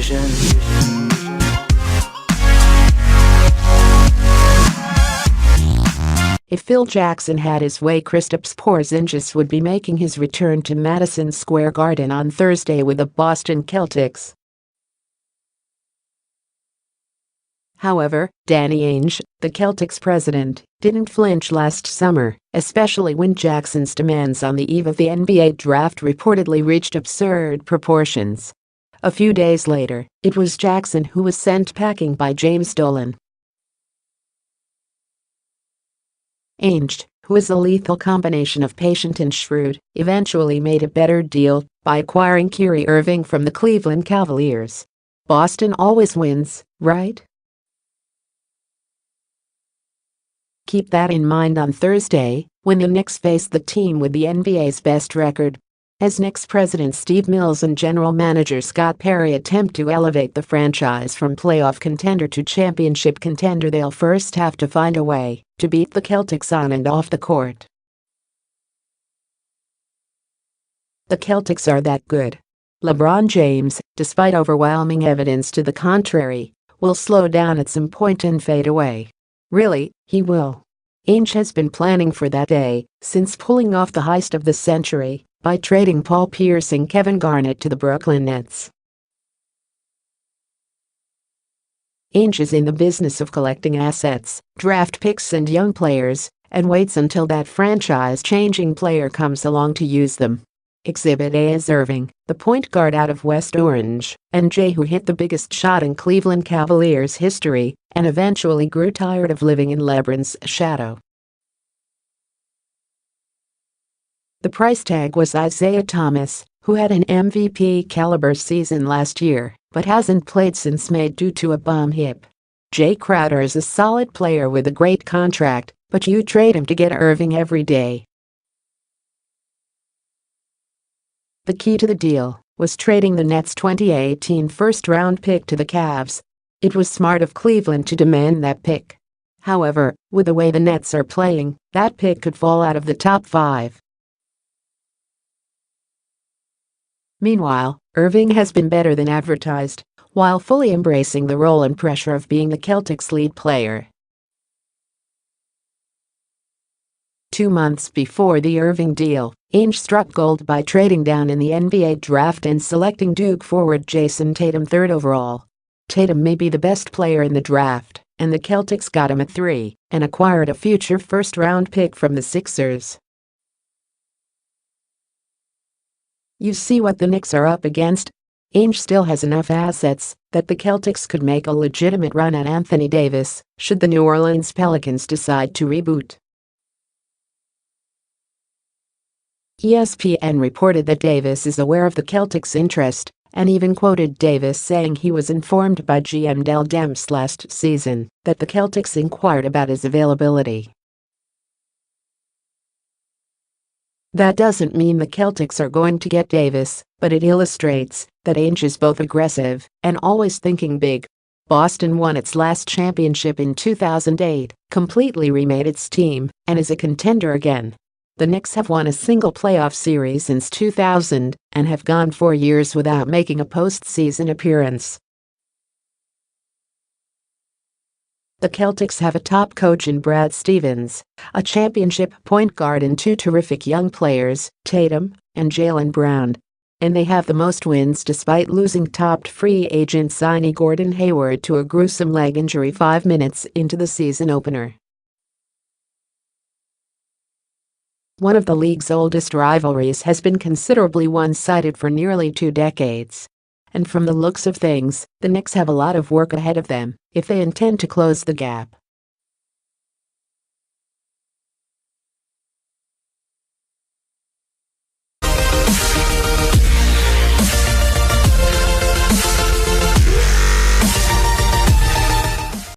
confusion. If Phil Jackson had his way, Kristaps Porzingis would be making his return to Madison Square Garden on Thursday with the Boston Celtics. However, Danny Ainge, the Celtics president, didn't flinch last summer, especially when Jackson's demands on the eve of the NBA draft reportedly reached absurd proportions. A few days later, it was Jackson who was sent packing by James Dolan. Ainge, who is a lethal combination of patient and shrewd, eventually made a better deal by acquiring Kyrie Irving from the Cleveland Cavaliers. Boston always wins, right? Keep that in mind on Thursday, when the Knicks face the team with the NBA's best record. As Knicks president Steve Mills and general manager Scott Perry attempt to elevate the franchise from playoff contender to championship contender, they'll first have to find a way to beat the Celtics on and off the court. The Celtics are that good. LeBron James, despite overwhelming evidence to the contrary, will slow down at some point and fade away. Really, he will. Ainge has been planning for that day since pulling off the heist of the century by trading Paul Pierce and Kevin Garnett to the Brooklyn Nets. Ainge is in the business of collecting assets, draft picks and young players, and waits until that franchise-changing player comes along to use them. Exhibit A is Irving, the point guard out of West Orange, and J, who hit the biggest shot in Cleveland Cavaliers history and eventually grew tired of living in LeBron's shadow. The price tag was Isaiah Thomas, who had an MVP-caliber season last year but hasn't played since May due to a bum hip. Jay Crowder is a solid player with a great contract, but you trade him to get Irving every day. The key to the deal was trading the Nets' 2018 first-round pick to the Cavs. It was smart of Cleveland to demand that pick. However, with the way the Nets are playing, that pick could fall out of the top 5. Meanwhile, Irving has been better than advertised, while fully embracing the role and pressure of being the Celtics' lead player. 2 months before the Irving deal, Ainge struck gold by trading down in the NBA draft and selecting Duke forward Jason Tatum 3rd overall. Tatum may be the best player in the draft, and the Celtics got him at 3 and acquired a future first-round pick from the Sixers. You see what the Knicks are up against? Ainge still has enough assets that the Celtics could make a legitimate run at Anthony Davis should the New Orleans Pelicans decide to reboot. ESPN reported that Davis is aware of the Celtics' interest and even quoted Davis saying he was informed by GM Dell Demps last season that the Celtics inquired about his availability. That doesn't mean the Celtics are going to get Davis, but it illustrates that Ainge is both aggressive and always thinking big. Boston won its last championship in 2008, completely remade its team, and is a contender again. The Knicks have won a single playoff series since 2000 and have gone 4 years without making a postseason appearance. The Celtics have a top coach in Brad Stevens, a championship point guard and 2 terrific young players, Tatum and Jaylen Brown. And they have the most wins despite losing top free agent signee Gordon Hayward to a gruesome leg injury 5 minutes into the season opener. One of the league's oldest rivalries has been considerably one-sided for nearly 2 decades. And from the looks of things, the Knicks have a lot of work ahead of them if they intend to close the gap.